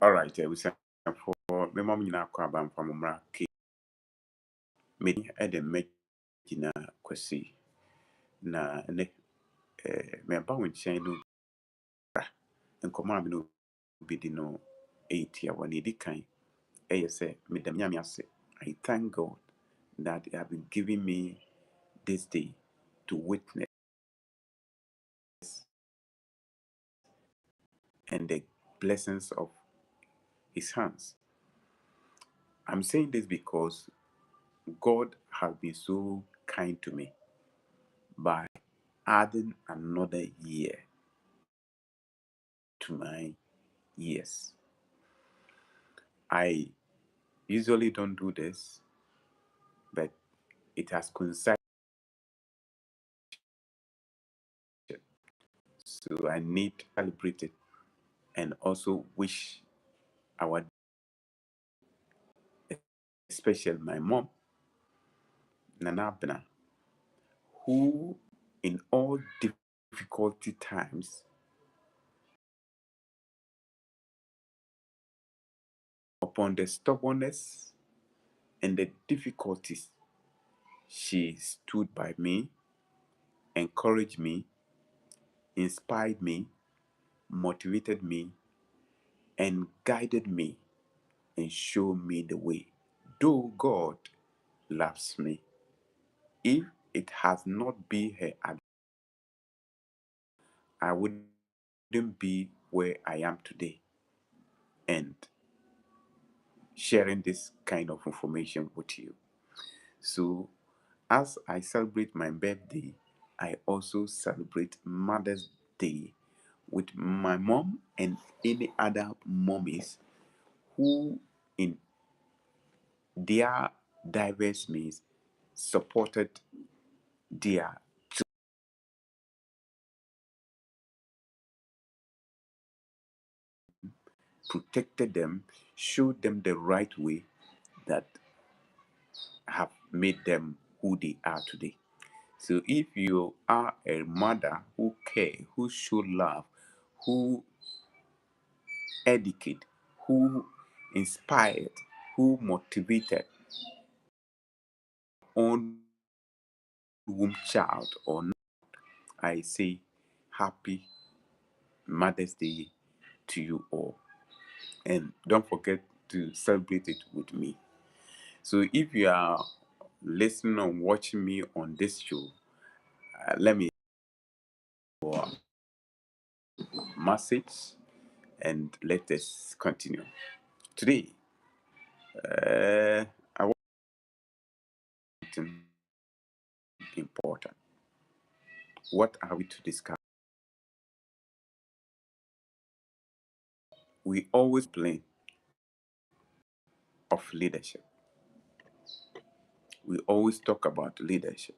All right, we say for me mom nyina kwa ban fa momra ke me e de magina kwasi na ne me ba won chen no nkoma me no bi di no 8 ya woni di kan e say me dem nyame ase. I thank God that He has been giving me this day to witness and the blessings of His hands. I'm saying this because God has been so kind to me by adding another year to my years. I usually don't do this, but it has coincided. So I need to celebrate it and also wish our, especially my mom, Nana Abena, who in all difficulty times, upon the stubbornness and the difficulties, she stood by me, encouraged me, inspired me, motivated me, and guided me and showed me the way. Though God loves me, if it has not been her, I wouldn't be where I am today and sharing this kind of information with you. So, as I celebrate my birthday, I also celebrate Mother's Day with my mom and any other mommies who, in their diverse means, supported their, protected them, showed them the right way that have made them who they are today. So if you are a mother who care, who show love, who educate, who inspired, who motivated own womb child or not, I say happy Mother's Day to you all. And don't forget to celebrate it with me. So if you are listening or watching me on this show, let me for message and let us continue. Today, I want something important. What are we to discuss? We always blame of leadership. We always talk about leadership,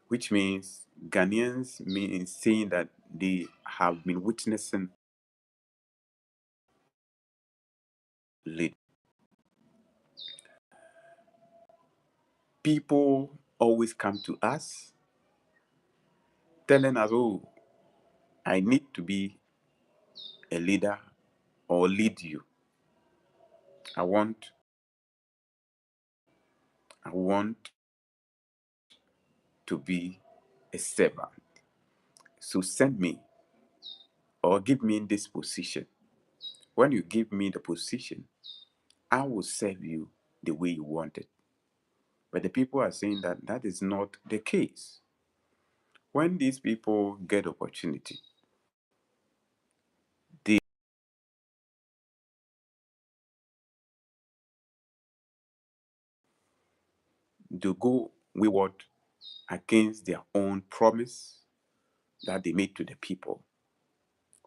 which means Ghanaians mean saying that they have been witnessing lead. People always come to us telling us, "Oh, I need to be a leader or lead you. I want to be a servant. So send me or give me in this position. When you give me the position, I will serve you the way you want it." But the people are saying that that is not the case. When these people get opportunity, they go wayward against their own promise that they made to the people,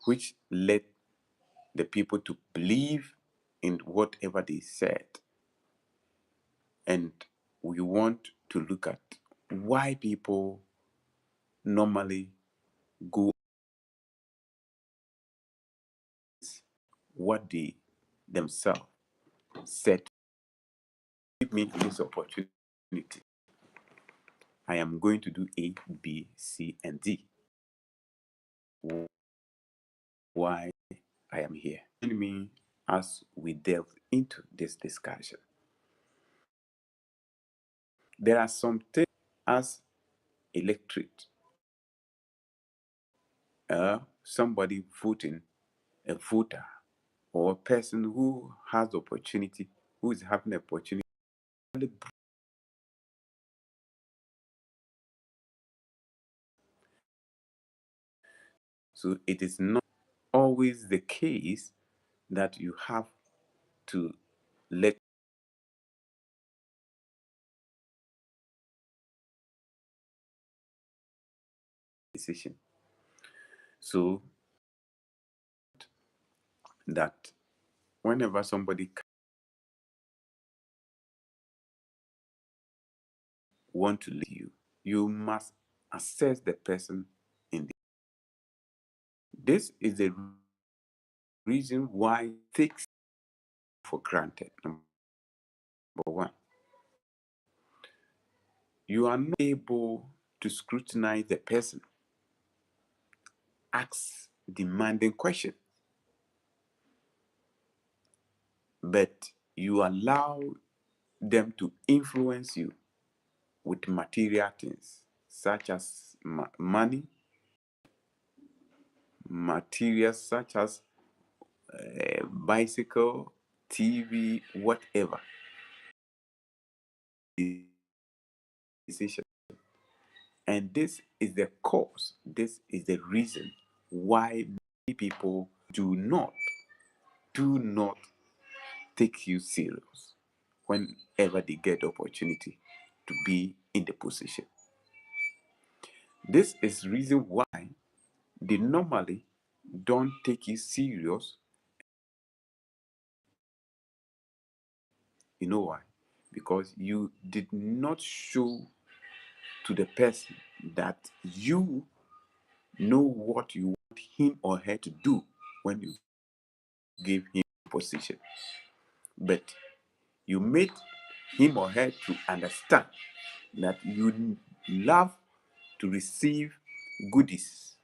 which led the people to believe in whatever they said. And we want to look at why people normally go what they themselves said. Give me this opportunity. I am going to do A, B, C, and D. Why I am here. Join me as we delve into this discussion. There are some things as electorate, somebody voting, a voter, or a person who has the opportunity, who is having the opportunity. So it is not always the case that you have to let decision. So that whenever somebody want to lead you, you must assess the person in the. This is the reason why it takes for granted. Number one, you are not able to scrutinize the person, ask demanding questions, but you allow them to influence you with material things such as money, materials such as bicycle, TV, whatever decision. And this is the cause, this is the reason why many people do not take you serious whenever they get the opportunity to be in the position. This is the reason why they normally don't take you serious. You know why? Because you did not show to the person that you know what you want him or her to do when you give him position. But you made him or her to understand that you love to receive goodies.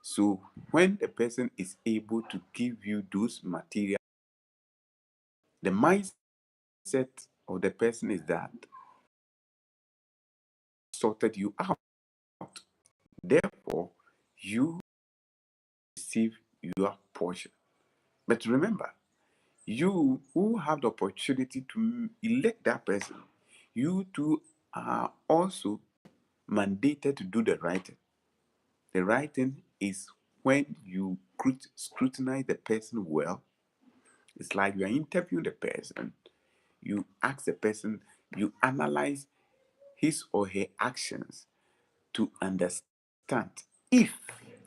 So when the person is able to give you those material, the mindset of the person is that sorted you out. Therefore, you receive your portion. But remember, you who have the opportunity to elect that person, you too are also mandated to do the right thing. The right thing is when you scrutinize the person well. It's like you are interviewing the person, you ask the person, you analyze his or her actions to understand if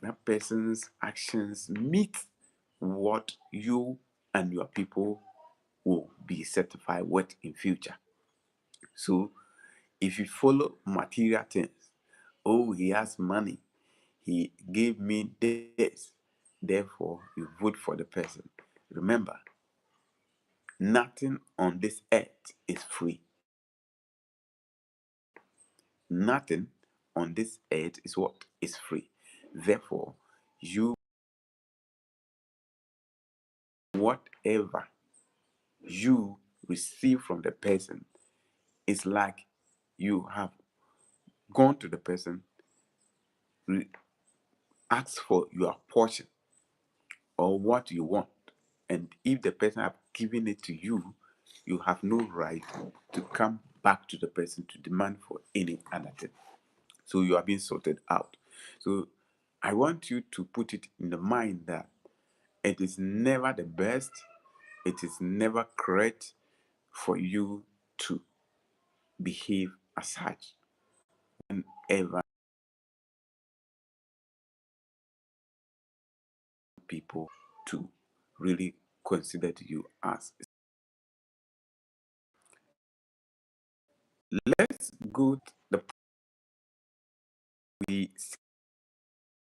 that person's actions meet what you and your people will be certified with in future. So if you follow material things, oh, he has money, he gave me this, therefore you vote for the person. Remember, nothing on this earth is free. Nothing on this earth is what is free. Therefore, you whatever you receive from the person is like you have gone to the person, asked for your portion or what you want. And if the person have given it to you, you have no right to come back to the person to demand for any other thing. So you are being sorted out. So I want you to put it in the mind that it is never the best, it is never correct for you to behave as such whenever people to really consider you as. Let's go to the we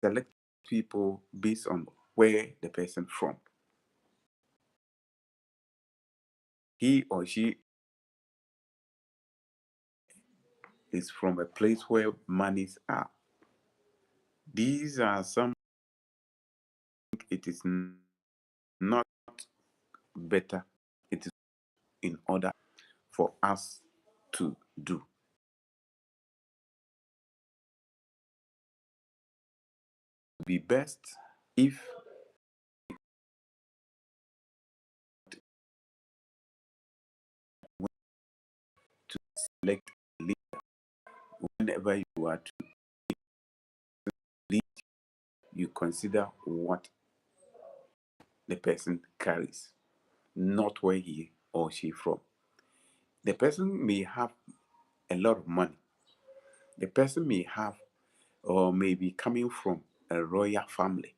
select people based on where the person from. He or she is from a place where monies are. These are some it is not better, it is in order for us to do. Be best if to select a leader, whenever you are to lead, you consider what the person carries, not where he or she from. The person may have a lot of money. The person may have or may be coming from a royal family,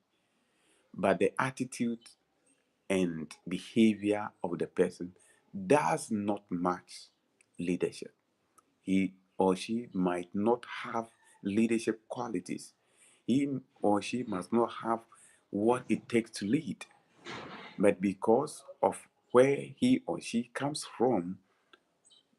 but the attitude and behavior of the person does not match leadership. He or she might not have leadership qualities. He or she must not have what it takes to lead. But because of where he or she comes from,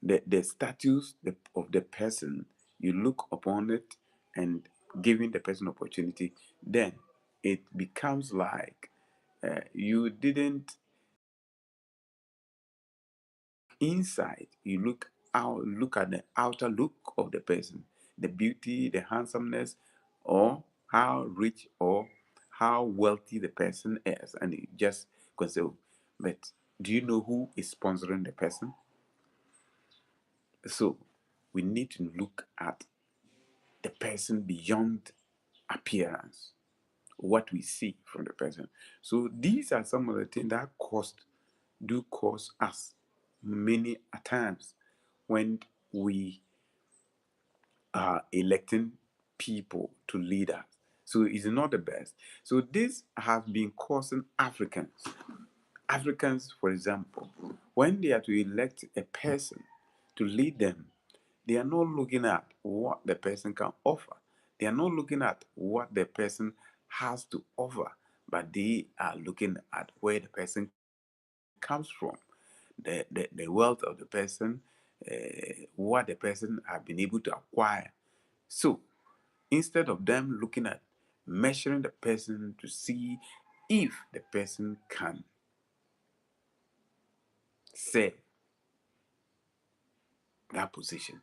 the status of the person, you look upon it and giving the person opportunity, then it becomes like you didn't inside, you look out, look at the outer look of the person, the beauty, the handsomeness, or how rich or how wealthy the person is, and you just consider. But do you know who is sponsoring the person? So we need to look at the person beyond appearance, what we see from the person. So these are some of the things that do cause us many a times when we are electing people to lead us. So it's not the best. So this has been causing Africans, for example, when they are to elect a person to lead them, they are not looking at what the person can offer. They are not looking at what the person has to offer, but they are looking at where the person comes from, the wealth of the person, what the person has been able to acquire. So instead of them looking at measuring the person to see if the person can serve that position.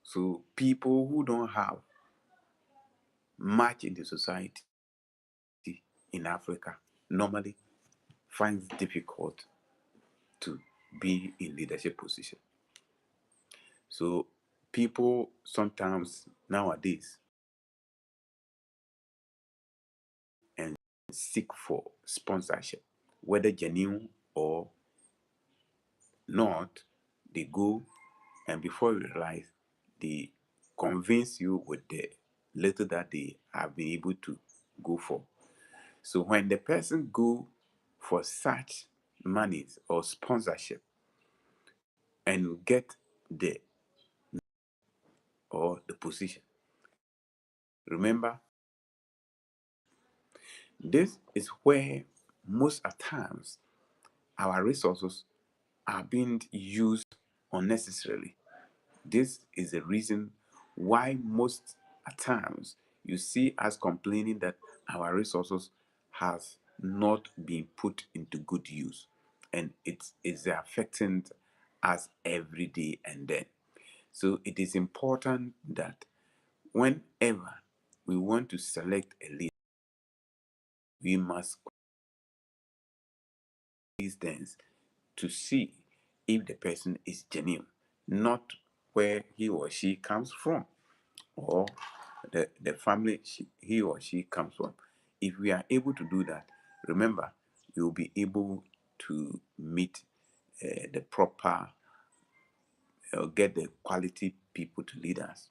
So people who don't have much in the society in Africa normally finds it difficult to be in leadership position. So people sometimes nowadays and seek for sponsorship, whether genuine or not. They go, and before you realize, they convince you with the little that they have been able to go for. So when the person go for such monies or sponsorship and get the or the position, remember, this is where most at times our resources are being used unnecessarily. This is the reason why most at times you see us complaining that our resources has not been put into good use, and it is affecting us every day and then. So it is important that whenever we want to select a leader, we must these things to see if the person is genuine, not where he or she comes from or the family he or she comes from. If we are able to do that, remember, we will be able to meet the proper, get the quality people to lead us.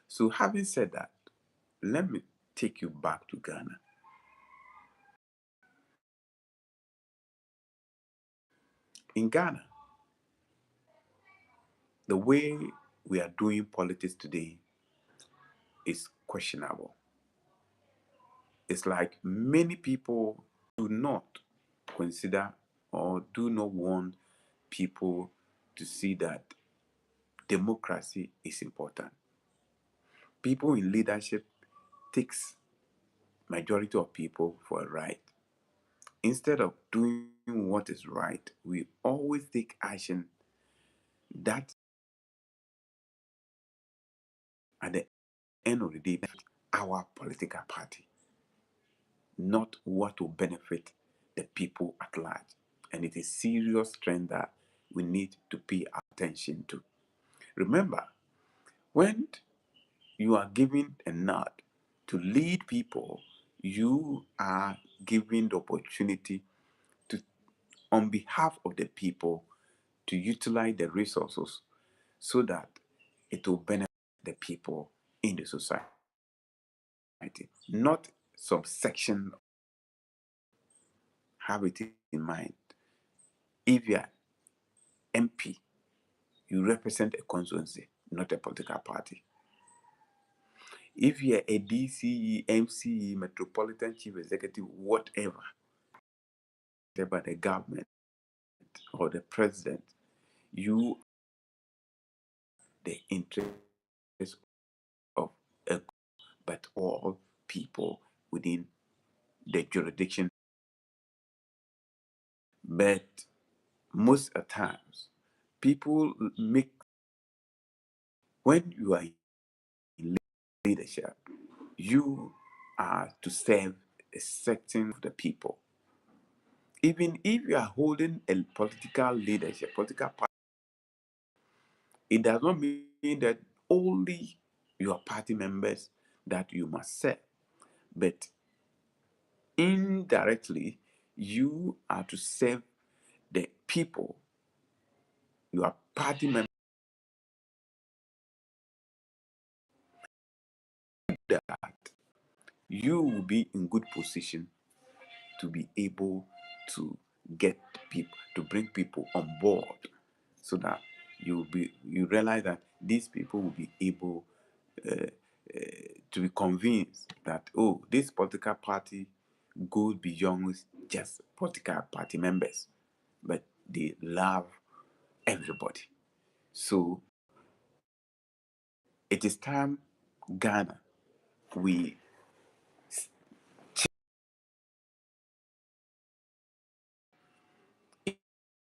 So, having said that, let me take you back to Ghana. In Ghana, the way we are doing politics today is questionable. It's like many people do not consider or do not want people to see that democracy is important. People in leadership takes majority of people for a right. Instead of doing what is right, we always take action that at the end of the day benefit our political party, not what will benefit the people at large. And it is serious trend that we need to pay attention to. Remember, when you are given a nod to lead people, you are given the opportunity to, on behalf of the people, to utilize the resources so that it will benefit the people in the society, not some section. Have it in mind. If you are MP, you represent a constituency, not a political party. If you are a DCE, MCE, Metropolitan Chief Executive, whatever, by the government or the president, you the interest of a, but all people within the jurisdiction. But most of the times, people make, when you are in leadership, you are to serve a section of the people. Even if you are holding a political leadership, political party, it does not mean that only your party members that you must serve, but indirectly you are to serve the people. Your party members, that you will be in good position to be able to get people, to bring people on board, so that you realize that these people will be able to be convinced that, oh, this political party goes beyond just political party members, but they love everybody. So it is time, Ghana, we,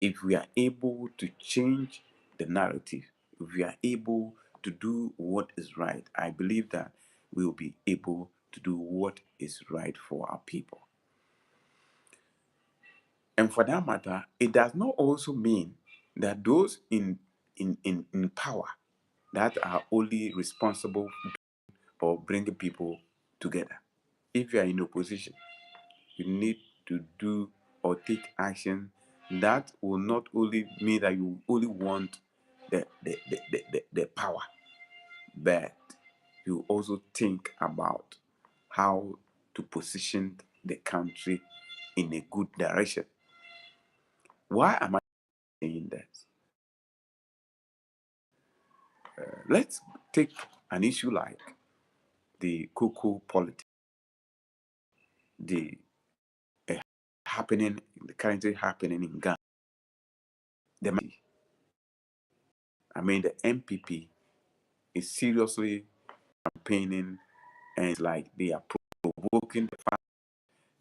if we are able to change the narrative, if we are able to do what is right, I believe that we will be able to do what is right for our people. And for that matter, it does not also mean that those in power that are only responsible for bringing people together. If you are in opposition, you need to do or take action that will not only mean that you only want the power, but you also think about how to position the country in a good direction. Why am I saying that? Let's take an issue like the cocoa politics, the uh, currently happening in Ghana. The MPP is seriously campaigning, and it's like they are provoking the farmers,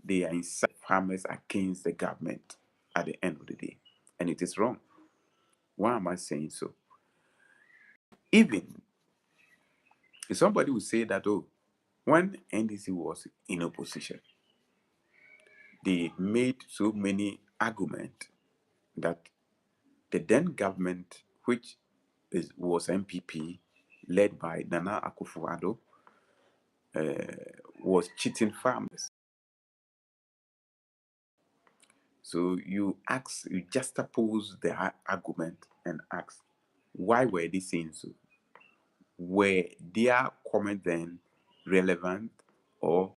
they are inciting farmers against the government at the end of the day. And it is wrong. Why am I saying so? Even if somebody would say that, oh, when NDC was in opposition, they made so many arguments that the then government, which was MPP, led by Nana Akufo-Addo, was cheating farmers. So you juxtapose the argument and ask, why were they saying so? Were their comment then relevant or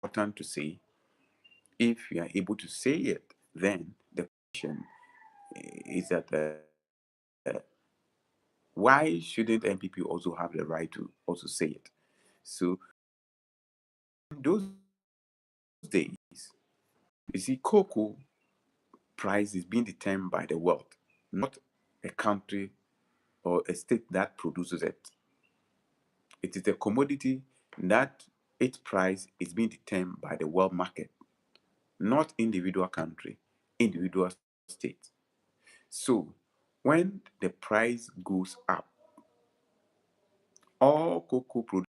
important to say? If you are able to say it, then the question is that why shouldn't MPP also have the right to also say it? So in those days, you see, cocoa price is being determined by the world, not a country or a state that produces it. It is a commodity that its price is being determined by the world market, not individual country, individual state. So when the price goes up, all cocoa producers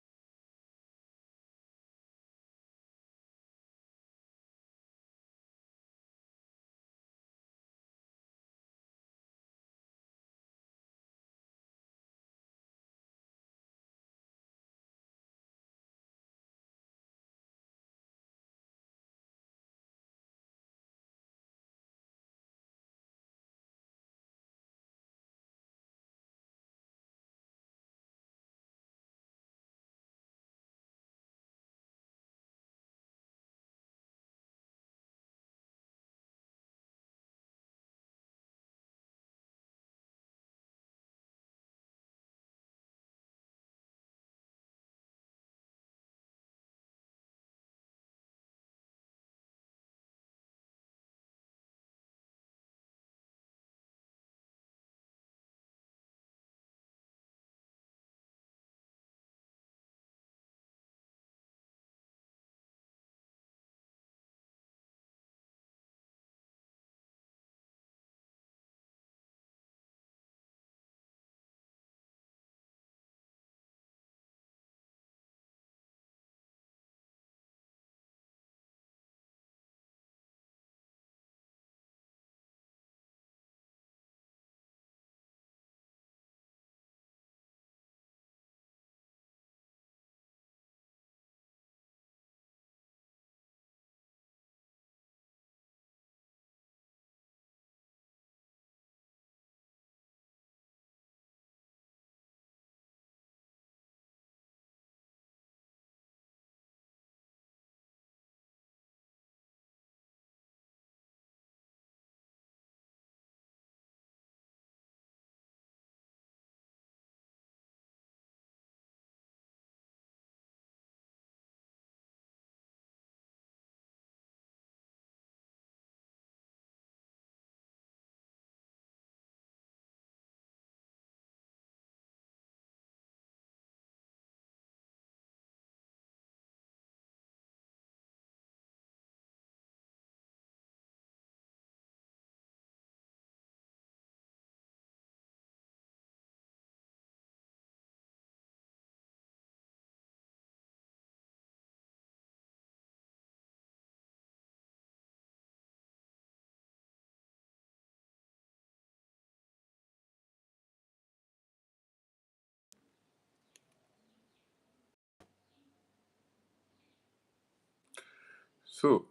so